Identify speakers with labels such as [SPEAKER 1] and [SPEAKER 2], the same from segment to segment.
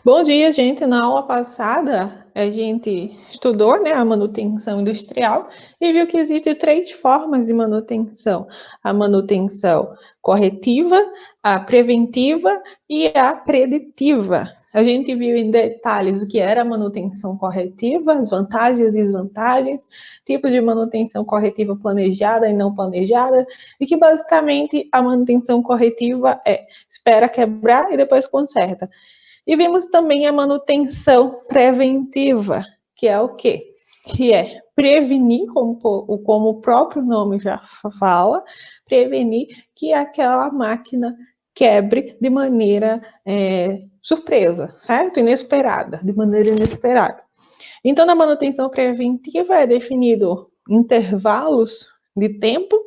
[SPEAKER 1] Bom dia, gente. Na aula passada, a gente estudou, né, a manutenção industrial e viu que existem três formas de manutenção: a manutenção corretiva, a preventiva e a preditiva. A gente viu em detalhes o que era a manutenção corretiva, as vantagens e desvantagens, tipo de manutenção corretiva planejada e não planejada, e que basicamente a manutenção corretiva é espera quebrar e depois conserta. E vimos também a manutenção preventiva, que é o quê? Que é prevenir, como o próprio nome já fala, prevenir que aquela máquina quebre de maneira surpresa, certo? Inesperada, de maneira inesperada. Então, na manutenção preventiva é definido intervalos de tempo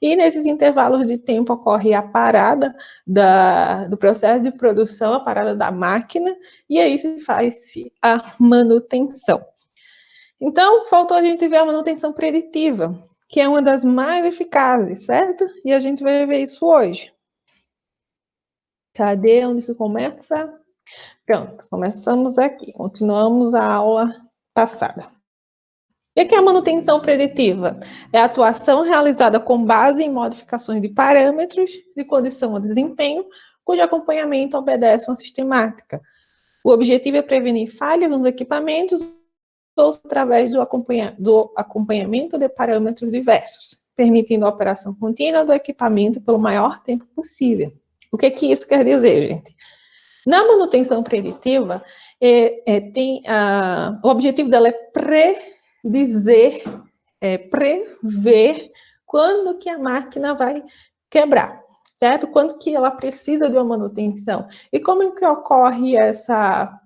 [SPEAKER 1] e nesses intervalos de tempo ocorre a parada do processo de produção, a parada da máquina, e aí se faz a manutenção. Então, faltou a gente ver a manutenção preditiva, que é uma das mais eficazes, certo? E a gente vai ver isso hoje. Cadê? Onde que começa? Pronto, começamos aqui. Continuamos a aula passada. O que é a manutenção preditiva? É a atuação realizada com base em modificações de parâmetros de condição ou desempenho, cujo acompanhamento obedece uma sistemática. O objetivo é prevenir falhas nos equipamentos ou através do acompanhamento de parâmetros diversos, permitindo a operação contínua do equipamento pelo maior tempo possível. O que isso quer dizer, gente? Na manutenção preditiva, o objetivo dela é prever quando que a máquina vai quebrar, certo? Quando que ela precisa de uma manutenção. E como que ocorre essa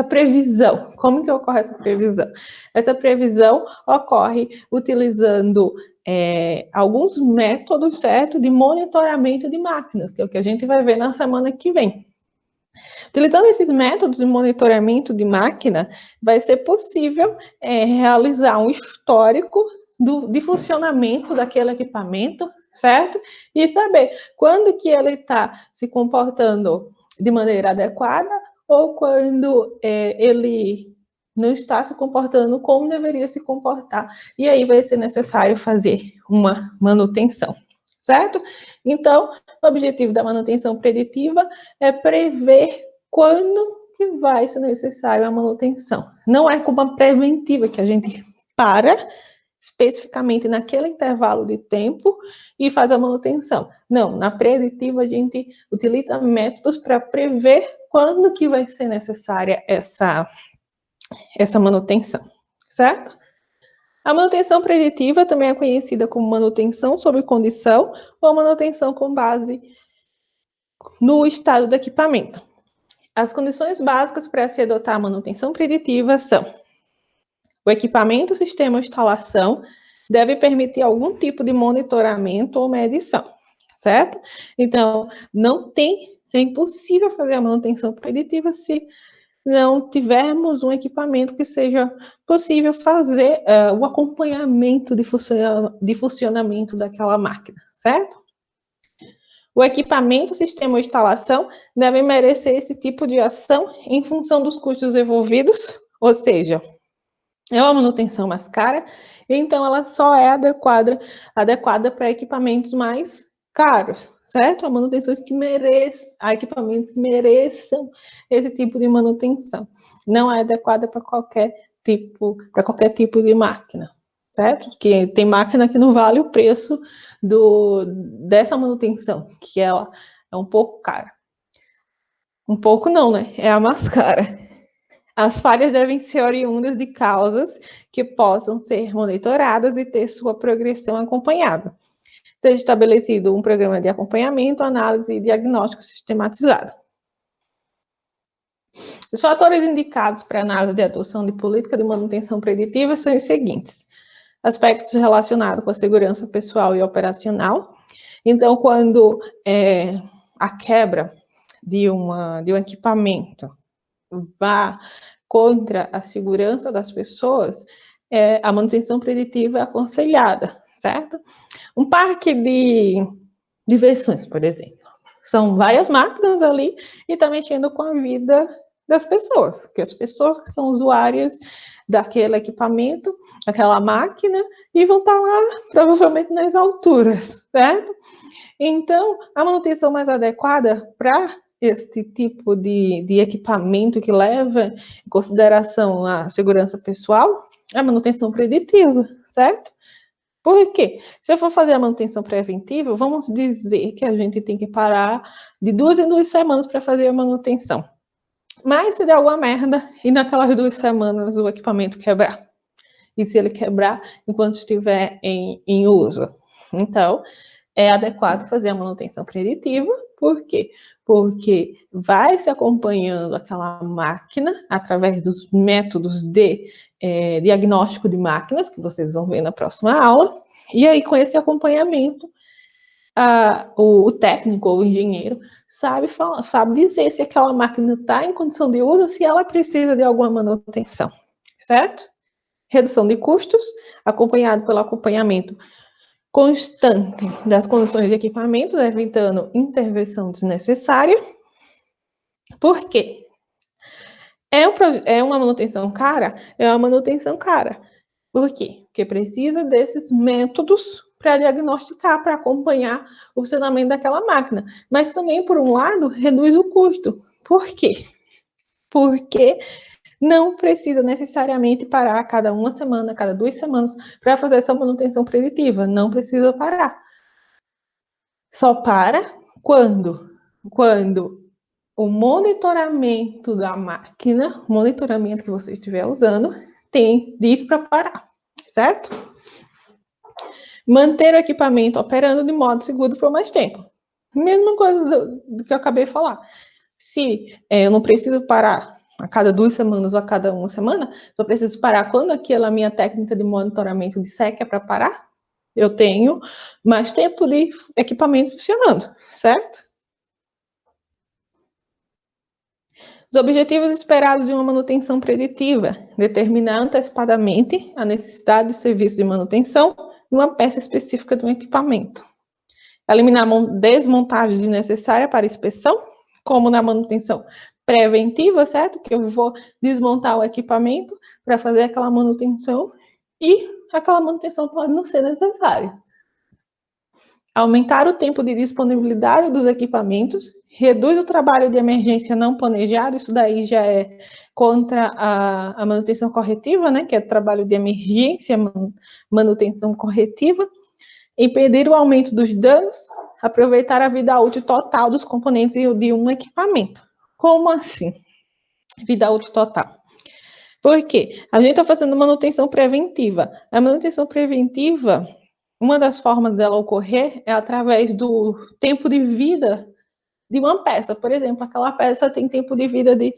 [SPEAKER 1] previsão? Como que ocorre essa previsão? Essa previsão ocorre utilizando alguns métodos, certo, de monitoramento de máquinas, que é o que a gente vai ver na semana que vem. Utilizando esses métodos de monitoramento de máquina, vai ser possível realizar um histórico de funcionamento daquele equipamento, certo? E saber quando que ele está se comportando de maneira adequada ou quando ele não está se comportando como deveria se comportar. E aí vai ser necessário fazer uma manutenção, certo? Então, o objetivo da manutenção preditiva é prever quando que vai ser necessário a manutenção. Não é como a preventiva, que a gente para especificamente naquele intervalo de tempo e faz a manutenção. Não, na preditiva a gente utiliza métodos para prever quando que vai ser necessária essa manutenção, certo? A manutenção preditiva também é conhecida como manutenção sob condição ou manutenção com base no estado do equipamento. As condições básicas para se adotar a manutenção preditiva são: o equipamento, sistema ou instalação deve permitir algum tipo de monitoramento ou medição, certo? Então, é impossível fazer a manutenção preditiva se não tivermos um equipamento que seja possível fazer o acompanhamento de funcionamento daquela máquina, certo? O equipamento, sistema ou instalação devem merecer esse tipo de ação em função dos custos envolvidos, ou seja, é uma manutenção mais cara, então ela só é adequada para equipamentos mais caros, certo? Há equipamentos que mereçam esse tipo de manutenção. Não é adequada para qualquer tipo de máquina, certo? Porque tem máquina que não vale o preço dessa manutenção, que ela é um pouco cara. Um pouco não, né? É a mais cara. As falhas devem ser oriundas de causas que possam ser monitoradas e ter sua progressão acompanhada. Seja estabelecido um programa de acompanhamento, análise e diagnóstico sistematizado. Os fatores indicados para análise de adoção de política de manutenção preditiva são os seguintes: aspectos relacionados com a segurança pessoal e operacional. Então, quando a quebra de um equipamento vá contra a segurança das pessoas, a manutenção preditiva é aconselhada, certo? Um parque de diversões, por exemplo, São várias máquinas ali e está mexendo com a vida das pessoas, porque as pessoas que são usuárias daquele equipamento, aquela máquina, e vão estar lá provavelmente nas alturas, certo? Então, a manutenção mais adequada para esse tipo de equipamento que leva em consideração a segurança pessoal é a manutenção preditiva, certo? Por quê? Se eu for fazer a manutenção preventiva, vamos dizer que a gente tem que parar de 2 em 2 semanas para fazer a manutenção. Mas se der alguma merda e naquelas 2 semanas o equipamento quebrar, e se ele quebrar enquanto estiver em uso. Então, é adequado fazer a manutenção preditiva. Por quê? Porque vai se acompanhando aquela máquina através dos métodos de diagnóstico de máquinas, que vocês vão ver na próxima aula, e aí com esse acompanhamento, o técnico ou o engenheiro sabe dizer se aquela máquina está em condição de uso, se ela precisa de alguma manutenção, certo? Redução de custos, acompanhado pelo acompanhamento constante das condições de equipamentos, evitando intervenção desnecessária. Por quê? É uma manutenção cara? É uma manutenção cara. Por quê? Porque precisa desses métodos para diagnosticar, para acompanhar o funcionamento daquela máquina. Mas também, por um lado, reduz o custo. Por quê? Porque não precisa necessariamente parar a cada 1 semana, a cada 2 semanas, para fazer essa manutenção preditiva. Não precisa parar. Só para quando o monitoramento da máquina, o monitoramento que você estiver usando, diz para parar, certo? Manter o equipamento operando de modo seguro por mais tempo. Mesma coisa do que eu acabei de falar. Se eu não preciso parar a cada 2 semanas ou a cada 1 semana, só preciso parar quando aquela minha técnica de monitoramento disser que é para parar, eu tenho mais tempo de equipamento funcionando, certo? Os objetivos esperados de uma manutenção preditiva: determinar antecipadamente a necessidade de serviço de manutenção de uma peça específica de um equipamento. Eliminar desmontagem desnecessária para inspeção, como na manutenção preventiva, certo? Que eu vou desmontar o equipamento para fazer aquela manutenção e aquela manutenção pode não ser necessária. Aumentar o tempo de disponibilidade dos equipamentos, reduz o trabalho de emergência não planejado, isso daí já é contra a manutenção corretiva, né, que é trabalho de emergência, manutenção corretiva, impedir o aumento dos danos, aproveitar a vida útil total dos componentes de um equipamento. Como assim? Vida útil total. Por quê? A gente está fazendo manutenção preventiva. A manutenção preventiva, uma das formas dela ocorrer é através do tempo de vida de uma peça. Por exemplo, aquela peça tem tempo de vida de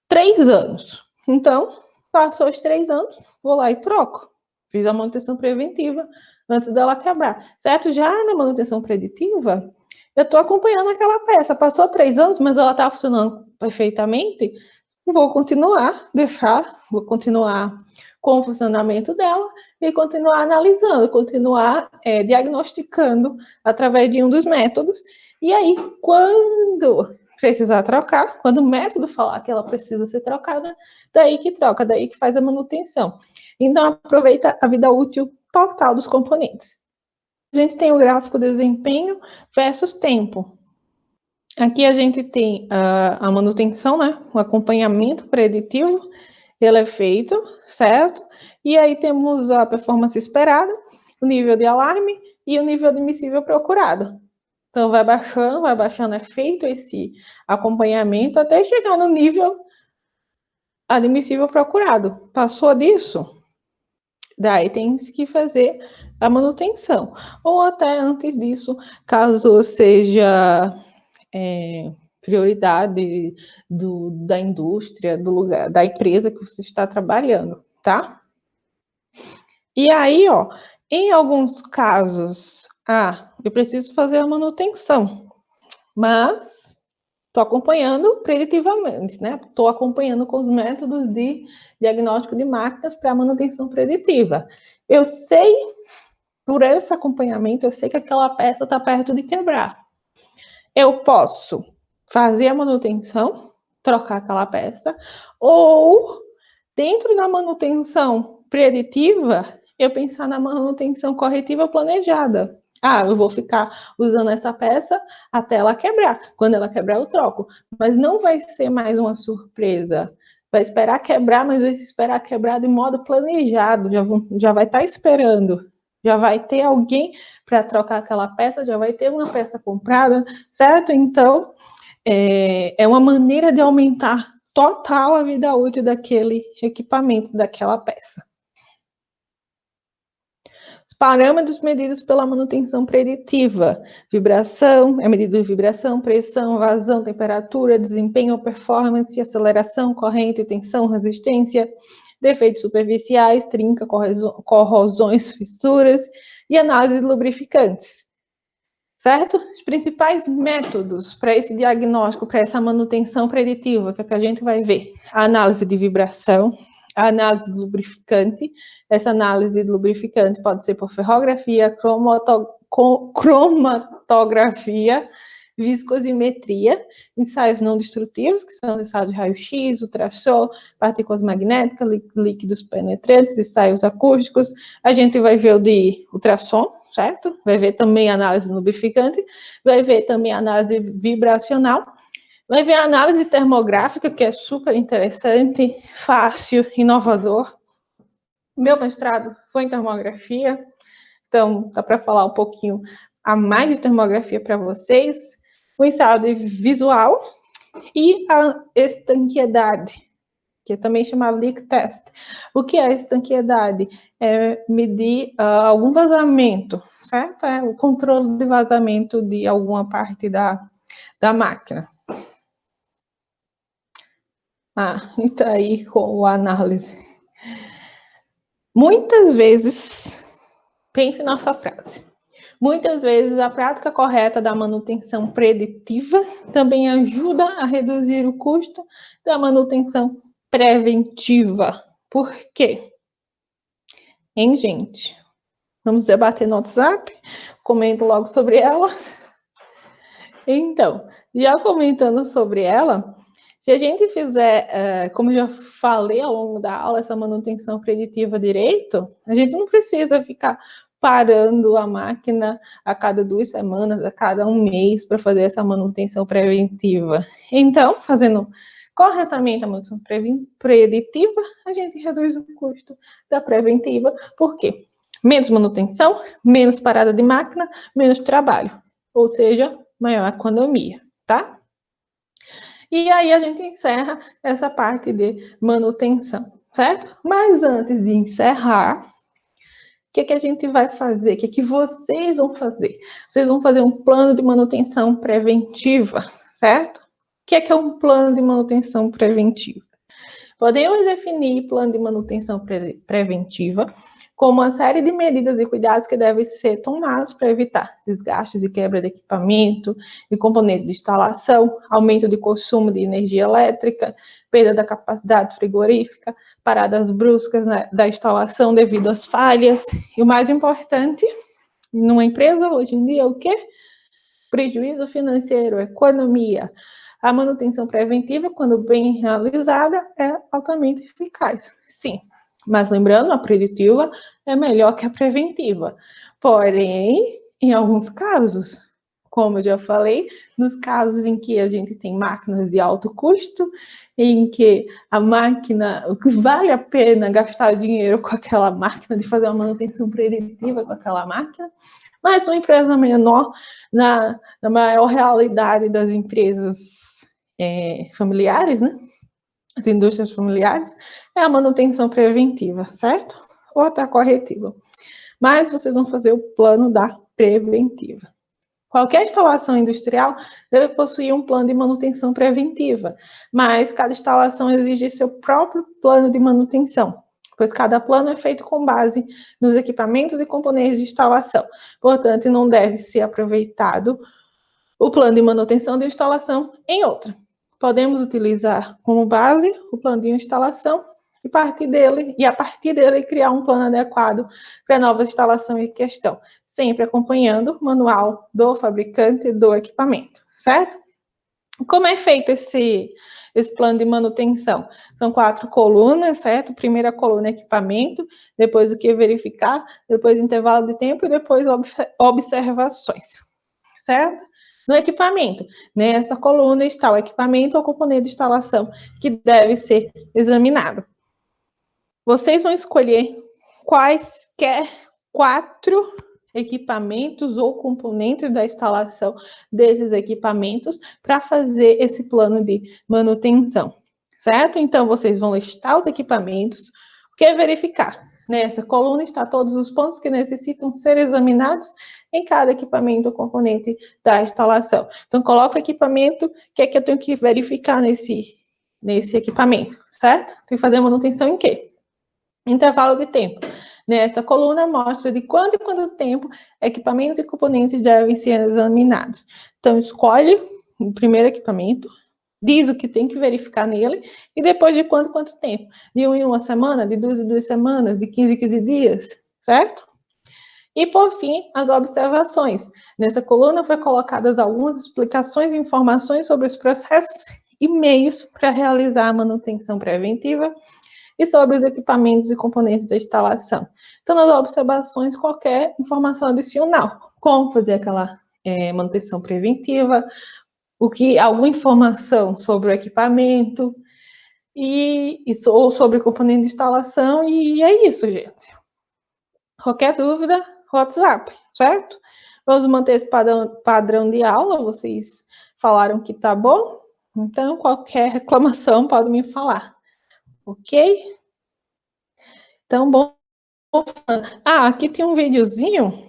[SPEAKER 1] 3 anos. Então, passou os 3 anos, vou lá e troco. Fiz a manutenção preventiva antes dela quebrar, certo? Já na manutenção preditiva, eu estou acompanhando aquela peça. Passou 3 anos, mas ela está funcionando perfeitamente, vou continuar com o funcionamento dela e continuar analisando, continuar diagnosticando através de um dos métodos. E aí, quando precisar trocar, quando o método falar que ela precisa ser trocada, daí que troca, daí que faz a manutenção. Então, aproveita a vida útil total dos componentes. A gente tem o gráfico desempenho versus tempo. Aqui a gente tem a manutenção, né? O acompanhamento preditivo, ele é feito, certo? E aí temos a performance esperada, o nível de alarme e o nível admissível procurado. Então, vai baixando, é feito esse acompanhamento até chegar no nível admissível procurado. Passou disso, daí tem que fazer a manutenção. Ou até antes disso, caso seja prioridade da indústria, do lugar, da empresa que você está trabalhando, tá? E aí, ó, em alguns casos, eu preciso fazer a manutenção, mas estou acompanhando preditivamente, né? Estou acompanhando com os métodos de diagnóstico de máquinas para manutenção preditiva. Eu sei, por esse acompanhamento, eu sei que aquela peça está perto de quebrar. Eu posso fazer a manutenção, trocar aquela peça, ou dentro da manutenção preditiva, eu pensar na manutenção corretiva planejada. Ah, eu vou ficar usando essa peça até ela quebrar. Quando ela quebrar, eu troco. Mas não vai ser mais uma surpresa. Vai esperar quebrar, mas vai esperar quebrar de modo planejado. Já vai estar esperando. Já vai ter alguém para trocar aquela peça, já vai ter uma peça comprada, certo? Então, é uma maneira de aumentar total a vida útil daquele equipamento, daquela peça. Os parâmetros medidos pela manutenção preditiva: vibração, é medido de vibração, pressão, vazão, temperatura, desempenho, performance, aceleração, corrente, tensão, resistência, defeitos superficiais, trinca, corrosões, fissuras e análise de lubrificantes. Certo? Os principais métodos para esse diagnóstico, para essa manutenção preditiva, que é o que a gente vai ver: a análise de vibração, a análise de lubrificante. Essa análise de lubrificante pode ser por ferrografia, cromatografia, viscosimetria, ensaios não destrutivos, que são ensaios de raio-x, ultrassom, partículas magnéticas, líquidos penetrantes, ensaios acústicos. A gente vai ver o de ultrassom, certo? Vai ver também a análise lubrificante, vai ver também a análise vibracional, vai ver a análise termográfica, que é super interessante, fácil, inovador. Meu mestrado foi em termografia, então dá para falar um pouquinho a mais de termografia para vocês. O ensaio de visual e a estanqueidade, que é também chamado leak test. O que é a estanqueidade? É medir algum vazamento, certo? É o controle de vazamento de alguma parte da máquina. E tá aí com a análise. Muitas vezes, pense nessa frase. Muitas vezes a prática correta da manutenção preditiva também ajuda a reduzir o custo da manutenção preventiva. Por quê? Hein, gente? Vamos debater no WhatsApp? Comento logo sobre ela. Então, já comentando sobre ela, se a gente fizer, como já falei ao longo da aula, essa manutenção preditiva direito, a gente não precisa ficar parando a máquina a cada 2 semanas, a cada 1 mês, para fazer essa manutenção preventiva. Então, fazendo corretamente a manutenção preditiva, a gente reduz o custo da preventiva. Por quê? Menos manutenção, menos parada de máquina, menos trabalho. Ou seja, maior economia, tá? E aí a gente encerra essa parte de manutenção, certo? Mas antes de encerrar, o que a gente vai fazer? O que vocês vão fazer? Vocês vão fazer um plano de manutenção preventiva, certo? O que é um plano de manutenção preventiva? Podemos definir plano de manutenção preventiva como uma série de medidas e cuidados que devem ser tomados para evitar desgastes e quebra de equipamento e componentes de instalação, aumento de consumo de energia elétrica, perda da capacidade frigorífica, paradas bruscas da instalação devido às falhas. E o mais importante, numa empresa hoje em dia, é o quê? Prejuízo financeiro, economia. A manutenção preventiva, quando bem realizada, é altamente eficaz. Sim, mas lembrando, a preditiva é melhor que a preventiva. Porém, em alguns casos, como eu já falei, nos casos em que a gente tem máquinas de alto custo, em que a máquina, vale a pena gastar dinheiro com aquela máquina, de fazer uma manutenção preditiva com aquela máquina, mas uma empresa menor, na maior realidade das empresas familiares, né? As indústrias familiares, é a manutenção preventiva, certo? Ou até corretiva. Mas vocês vão fazer o plano da preventiva. Qualquer instalação industrial deve possuir um plano de manutenção preventiva, mas cada instalação exige seu próprio plano de manutenção, pois cada plano é feito com base nos equipamentos e componentes de instalação. Portanto, não deve ser aproveitado o plano de manutenção de instalação em outra. Podemos utilizar como base o plano de instalação e a partir dele criar um plano adequado para a nova instalação em questão, sempre acompanhando o manual do fabricante do equipamento, certo? Como é feito esse plano de manutenção? São 4 colunas, certo? Primeira coluna, equipamento, depois o que verificar, depois intervalo de tempo e depois observações, certo? No equipamento, nessa coluna está o equipamento ou componente de instalação que deve ser examinado. Vocês vão escolher quaisquer 4 equipamentos ou componentes da instalação desses equipamentos para fazer esse plano de manutenção, certo? Então, vocês vão listar os equipamentos, o que é verificar? Nessa coluna está todos os pontos que necessitam ser examinados em cada equipamento ou componente da instalação. Então, coloca o equipamento, o que é que eu tenho que verificar nesse equipamento, certo? Tem que fazer manutenção em quê? Intervalo de tempo. Nesta coluna mostra de quanto em quanto tempo equipamentos e componentes devem ser examinados. Então, escolhe o primeiro equipamento, diz o que tem que verificar nele, e depois de quanto tempo? De 1 em 1 semana, de 2 em 2 semanas, de 15 em 15 dias, certo? E, por fim, as observações. Nessa coluna foi colocadas algumas explicações e informações sobre os processos e meios para realizar a manutenção preventiva e sobre os equipamentos e componentes da instalação. Então, nas observações, qualquer informação adicional, como fazer aquela manutenção preventiva, alguma informação sobre o equipamento, ou sobre o componente de instalação, e é isso, gente. Qualquer dúvida, WhatsApp, certo? Vamos manter esse padrão de aula, vocês falaram que tá bom, então qualquer reclamação pode me falar, ok? Então, bom. Aqui tem um videozinho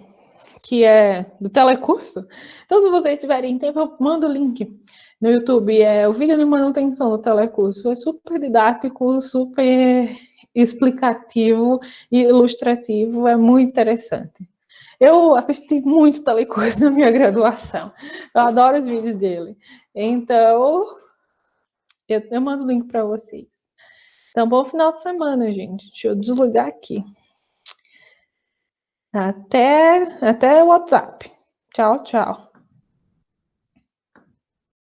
[SPEAKER 1] que é do telecurso. Então, se vocês tiverem tempo, eu mando o link no YouTube. É o vídeo de manutenção do telecurso. É super didático, super explicativo e ilustrativo. É muito interessante. Eu assisti muito telecurso na minha graduação. Eu adoro os vídeos dele. Então, eu mando o link para vocês. Então, bom final de semana, gente. Deixa eu desligar aqui. Até o WhatsApp. Tchau, tchau.